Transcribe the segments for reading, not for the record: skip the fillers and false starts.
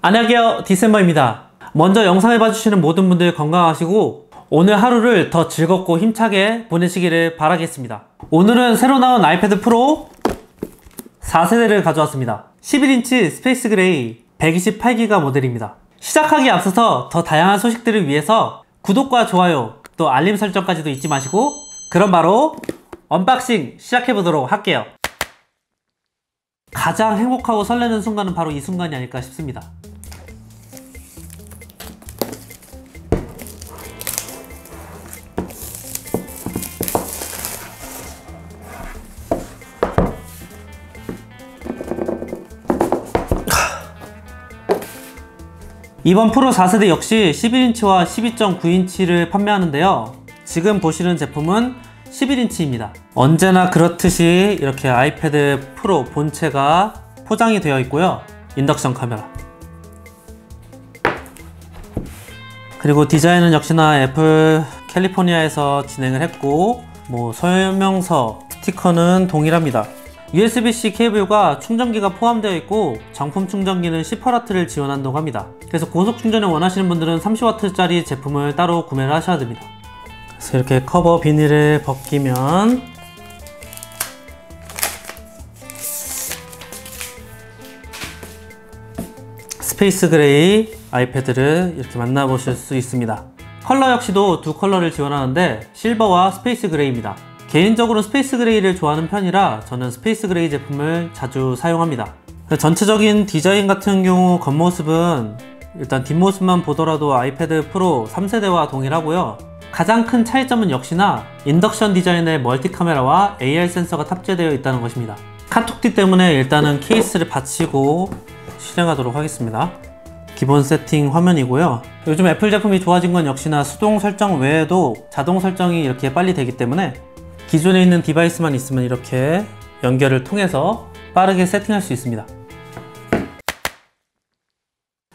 안녕하세요, 디셈버입니다. 먼저 영상을 봐주시는 모든 분들 건강하시고 오늘 하루를 더 즐겁고 힘차게 보내시기를 바라겠습니다. 오늘은 새로 나온 아이패드 프로 4세대를 가져왔습니다. 11인치 스페이스 그레이 128기가 모델입니다. 시작하기에 앞서서 더 다양한 소식들을 위해서 구독과 좋아요 또 알림 설정까지도 잊지 마시고, 그럼 바로 언박싱 시작해보도록 할게요. 가장 행복하고 설레는 순간은 바로 이 순간이 아닐까 싶습니다. 이번 프로 4세대 역시 11인치와 12.9인치를 판매하는데요. 지금 보시는 제품은 11인치입니다. 언제나 그렇듯이 이렇게 아이패드 프로 본체가 포장이 되어 있고요. 인덕션 카메라, 그리고 디자인은 역시나 애플 캘리포니아에서 진행을 했고, 설명서, 스티커는 동일합니다. USB-C 케이블과 충전기가 포함되어 있고, 정품 충전기는 10W를 지원한다고 합니다. 그래서 고속 충전을 원하시는 분들은 30W짜리 제품을 따로 구매를 하셔야 됩니다. 그래서 이렇게 커버 비닐을 벗기면 스페이스 그레이 아이패드를 이렇게 만나보실 수 있습니다. 컬러 역시도 두 컬러를 지원하는데 실버와 스페이스 그레이입니다. 개인적으로 스페이스 그레이를 좋아하는 편이라 저는 스페이스 그레이 제품을 자주 사용합니다. 전체적인 디자인 같은 경우 겉모습은 일단 뒷모습만 보더라도 아이패드 프로 3세대와 동일하고요. 가장 큰 차이점은 역시나 인덕션 디자인의 멀티 카메라와 AR 센서가 탑재되어 있다는 것입니다. 카톡띠 때문에 일단은 케이스를 받치고 실행하도록 하겠습니다. 기본 세팅 화면이고요. 요즘 애플 제품이 좋아진 건 역시나 수동 설정 외에도 자동 설정이 이렇게 빨리 되기 때문에 기존에 있는 디바이스만 있으면 이렇게 연결을 통해서 빠르게 세팅할 수 있습니다.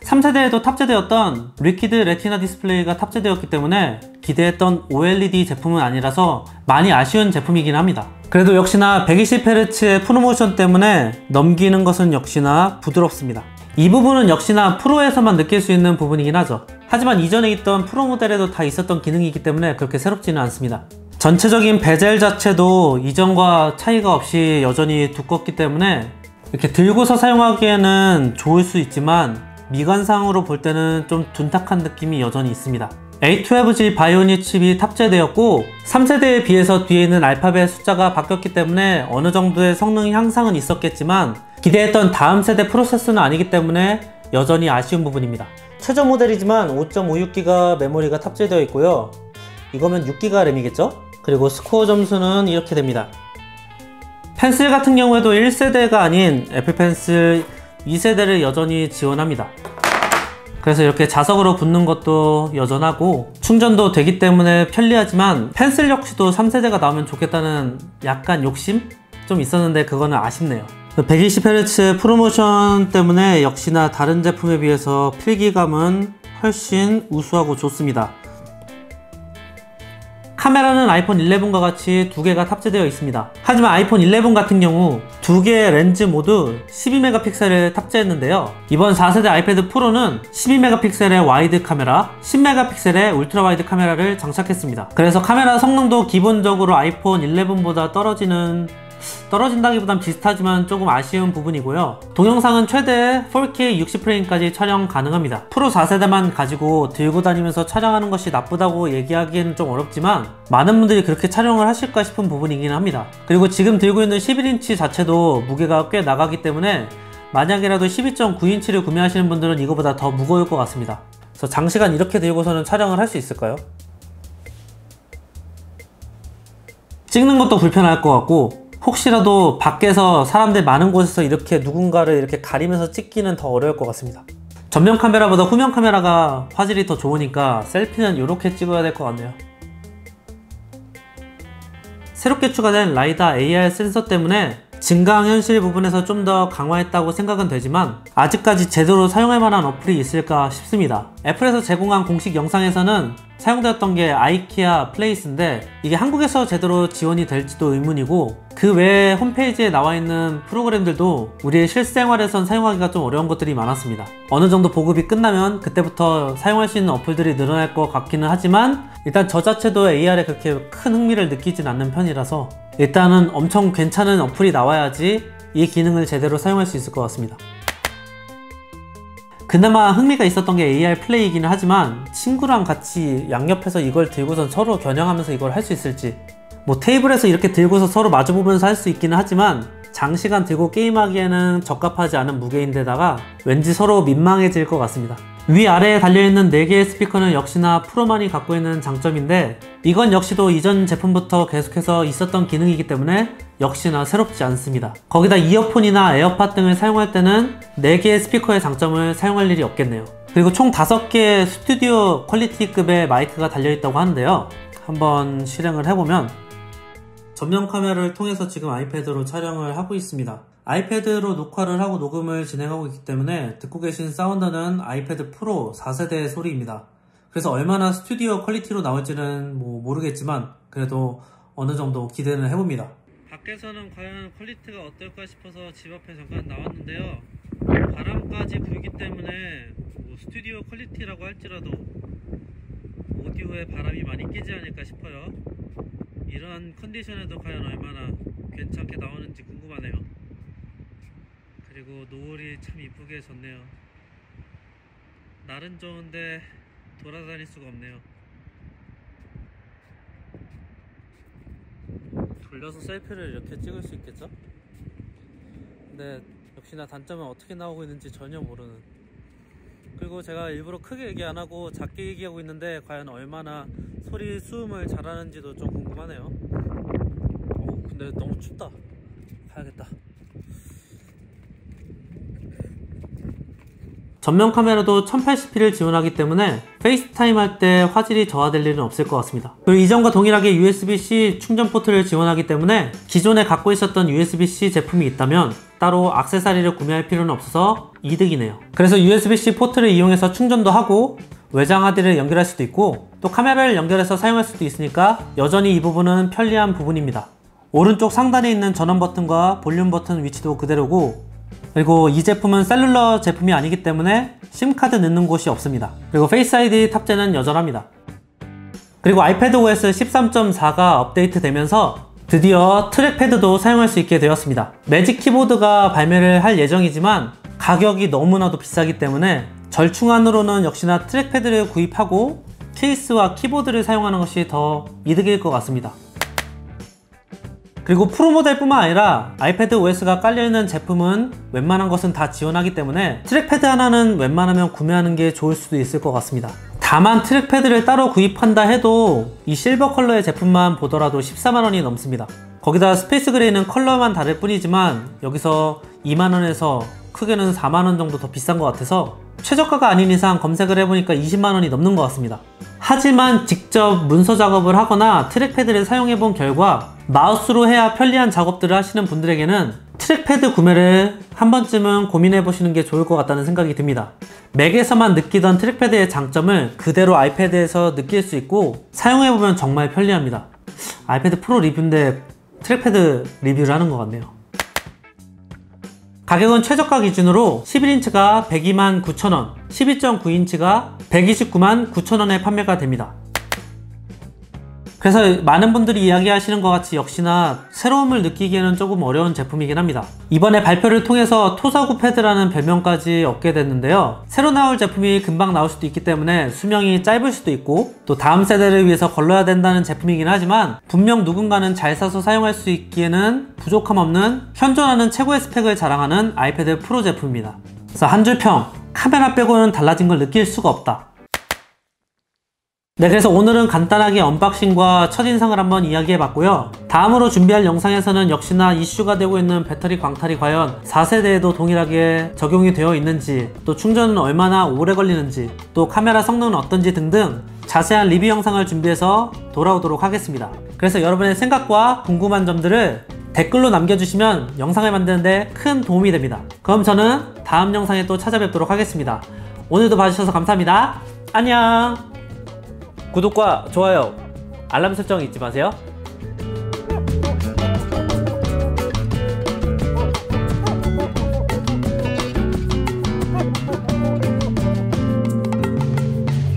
3세대에도 탑재되었던 리퀴드 레티나 디스플레이가 탑재되었기 때문에 기대했던 OLED 제품은 아니라서 많이 아쉬운 제품이긴 합니다. 그래도 역시나 120Hz의 프로모션 때문에 넘기는 것은 역시나 부드럽습니다. 이 부분은 역시나 프로에서만 느낄 수 있는 부분이긴 하죠. 하지만 이전에 있던 프로 모델에도 다 있었던 기능이기 때문에 그렇게 새롭지는 않습니다. 전체적인 베젤 자체도 이전과 차이가 없이 여전히 두껍기 때문에 이렇게 들고서 사용하기에는 좋을 수 있지만 미관상으로 볼 때는 좀 둔탁한 느낌이 여전히 있습니다. A12G 바이오닉 칩이 탑재되었고 3세대에 비해서 뒤에 있는 알파벳 숫자가 바뀌었기 때문에 어느 정도의 성능 향상은 있었겠지만 기대했던 다음 세대 프로세서는 아니기 때문에 여전히 아쉬운 부분입니다. 최저 모델이지만 5.56GB 메모리가 탑재되어 있고요. 이거면 6GB 램이겠죠? 그리고 스코어 점수는 이렇게 됩니다. 펜슬 같은 경우에도 1세대가 아닌 애플 펜슬 2세대를 여전히 지원합니다. 그래서 이렇게 자석으로 붙는 것도 여전하고 충전도 되기 때문에 편리하지만 펜슬 역시도 3세대가 나오면 좋겠다는 약간 욕심? 좀 있었는데 그거는 아쉽네요. 120Hz 프로모션 때문에 역시나 다른 제품에 비해서 필기감은 훨씬 우수하고 좋습니다. 카메라는 아이폰 11과 같이 두 개가 탑재되어 있습니다. 하지만 아이폰 11 같은 경우 두 개의 렌즈 모두 12메가픽셀을 탑재했는데요. 이번 4세대 아이패드 프로는 12메가픽셀의 와이드 카메라, 10메가픽셀의 울트라 와이드 카메라를 장착했습니다. 그래서 카메라 성능도 기본적으로 아이폰 11보다 떨어진다기보단 비슷하지만 조금 아쉬운 부분이고요. 동영상은 최대 4K 60프레임까지 촬영 가능합니다. 프로 4세대만 가지고 들고 다니면서 촬영하는 것이 나쁘다고 얘기하기에는 좀 어렵지만 많은 분들이 그렇게 촬영을 하실까 싶은 부분이긴 합니다. 그리고 지금 들고 있는 11인치 자체도 무게가 꽤 나가기 때문에 만약이라도 12.9인치를 구매하시는 분들은 이거보다 더 무거울 것 같습니다. 그래서 장시간 이렇게 들고서는 촬영을 할 수 있을까요? 찍는 것도 불편할 것 같고, 혹시라도 밖에서 사람들 많은 곳에서 이렇게 누군가를 이렇게 가리면서 찍기는 더 어려울 것 같습니다. 전면 카메라보다 후면 카메라가 화질이 더 좋으니까 셀피는 이렇게 찍어야 될 것 같네요. 새롭게 추가된 라이다 AR 센서 때문에 증강현실 부분에서 좀 더 강화했다고 생각은 되지만 아직까지 제대로 사용할 만한 어플이 있을까 싶습니다. 애플에서 제공한 공식 영상에서는 사용되었던 게 아이키아 플레이스인데 이게 한국에서 제대로 지원이 될지도 의문이고, 그 외에 홈페이지에 나와 있는 프로그램들도 우리의 실생활에선 사용하기가 좀 어려운 것들이 많았습니다. 어느 정도 보급이 끝나면 그때부터 사용할 수 있는 어플들이 늘어날 것 같기는 하지만 일단 저 자체도 AR에 그렇게 큰 흥미를 느끼진 않는 편이라서 일단은 엄청 괜찮은 어플이 나와야지 이 기능을 제대로 사용할 수 있을 것 같습니다. 그나마 흥미가 있었던 게 AR 플레이이기는 하지만 친구랑 같이 양옆에서 이걸 들고선 서로 겨냥하면서 이걸 할 수 있을지, 뭐 테이블에서 이렇게 들고서 서로 마주보면서 할 수 있기는 하지만 장시간 들고 게임하기에는 적합하지 않은 무게인데다가 왠지 서로 민망해질 것 같습니다. 위아래에 달려있는 4개의 스피커는 역시나 프로만이 갖고 있는 장점인데 이건 역시도 이전 제품부터 계속해서 있었던 기능이기 때문에 역시나 새롭지 않습니다. 거기다 이어폰이나 에어팟 등을 사용할 때는 4개의 스피커의 장점을 사용할 일이 없겠네요. 그리고 총 5개의 스튜디오 퀄리티급의 마이크가 달려있다고 하는데요. 한번 실행을 해보면 전면 카메라를 통해서 지금 아이패드로 촬영을 하고 있습니다. 아이패드로 녹화를 하고 녹음을 진행하고 있기 때문에 듣고 계신 사운드는 아이패드 프로 4세대의 소리입니다. 그래서 얼마나 스튜디오 퀄리티로 나올지는 모르겠지만 그래도 어느 정도 기대는 해봅니다. 밖에서는 과연 퀄리티가 어떨까 싶어서 집 앞에 잠깐 나왔는데요. 바람까지 불기 때문에 스튜디오 퀄리티라고 할지라도 오디오에 바람이 많이 끼지 않을까 싶어요. 이런 컨디션에도 과연 얼마나 괜찮게 나오는지 궁금하네요. 그리고 노을이 참 이쁘게 졌네요. 날은 좋은데 돌아다닐 수가 없네요. 돌려서 셀피를 이렇게 찍을 수 있겠죠? 근데 역시나 단점은 어떻게 나오고 있는지 전혀 모르는. 그리고 제가 일부러 크게 얘기 안하고 작게 얘기하고 있는데 과연 얼마나 소리 수음을 잘하는지도 좀 궁금하네요. 근데 너무 춥다. 가야겠다. 전면 카메라도 1080p를 지원하기 때문에 페이스타임 할 때 화질이 저하될 일은 없을 것 같습니다. 그리고 이전과 동일하게 USB-C 충전 포트를 지원하기 때문에 기존에 갖고 있었던 USB-C 제품이 있다면 따로 액세서리를 구매할 필요는 없어서 이득이네요. 그래서 USB-C 포트를 이용해서 충전도 하고 외장 하드를 연결할 수도 있고 또 카메라를 연결해서 사용할 수도 있으니까 여전히 이 부분은 편리한 부분입니다. 오른쪽 상단에 있는 전원 버튼과 볼륨 버튼 위치도 그대로고, 그리고 이 제품은 셀룰러 제품이 아니기 때문에 심카드 넣는 곳이 없습니다. 그리고 페이스 아이디 탑재는 여전합니다. 그리고 아이패드 OS 13.4가 업데이트 되면서 드디어 트랙패드도 사용할 수 있게 되었습니다. 매직 키보드가 발매를 할 예정이지만 가격이 너무나도 비싸기 때문에 절충안으로는 역시나 트랙패드를 구입하고 케이스와 키보드를 사용하는 것이 더 이득일 것 같습니다. 그리고 프로 모델뿐만 아니라 아이패드 OS가 깔려있는 제품은 웬만한 것은 다 지원하기 때문에 트랙패드 하나는 웬만하면 구매하는 게 좋을 수도 있을 것 같습니다. 다만 트랙패드를 따로 구입한다 해도 이 실버 컬러의 제품만 보더라도 14만원이 넘습니다. 거기다 스페이스 그레이는 컬러만 다를 뿐이지만 여기서 2만원에서 크게는 4만원 정도 더 비싼 것 같아서 최저가가 아닌 이상 검색을 해보니까 20만원이 넘는 것 같습니다. 하지만 직접 문서 작업을 하거나 트랙패드를 사용해본 결과 마우스로 해야 편리한 작업들을 하시는 분들에게는 트랙패드 구매를 한 번쯤은 고민해보시는 게 좋을 것 같다는 생각이 듭니다. 맥에서만 느끼던 트랙패드의 장점을 그대로 아이패드에서 느낄 수 있고 사용해보면 정말 편리합니다. 아이패드 프로 리뷰인데 트랙패드 리뷰를 하는 것 같네요. 가격은 최저가 기준으로 11인치가 129,000원, 12.9인치가 129만9천원에 판매가 됩니다. 그래서 많은 분들이 이야기하시는 것 같이 역시나 새로움을 느끼기에는 조금 어려운 제품이긴 합니다. 이번에 발표를 통해서 토사구 패드라는 별명까지 얻게 됐는데요. 새로 나올 제품이 금방 나올 수도 있기 때문에 수명이 짧을 수도 있고 또 다음 세대를 위해서 걸러야 된다는 제품이긴 하지만 분명 누군가는 잘 사서 사용할 수 있기에는 부족함 없는 현존하는 최고의 스펙을 자랑하는 아이패드 프로 제품입니다. 그래서 한 줄 평, 카메라 빼고는 달라진 걸 느낄 수가 없다. 네, 그래서 오늘은 간단하게 언박싱과 첫인상을 한번 이야기해봤고요. 다음으로 준비할 영상에서는 역시나 이슈가 되고 있는 배터리 광탈이 과연 4세대에도 동일하게 적용이 되어 있는지, 또 충전은 얼마나 오래 걸리는지, 또 카메라 성능은 어떤지 등등 자세한 리뷰 영상을 준비해서 돌아오도록 하겠습니다. 그래서 여러분의 생각과 궁금한 점들을 댓글로 남겨주시면 영상을 만드는데 큰 도움이 됩니다. 그럼 저는 다음 영상에 또 찾아뵙도록 하겠습니다. 오늘도 봐주셔서 감사합니다. 안녕. 구독과 좋아요, 알람 설정 잊지 마세요.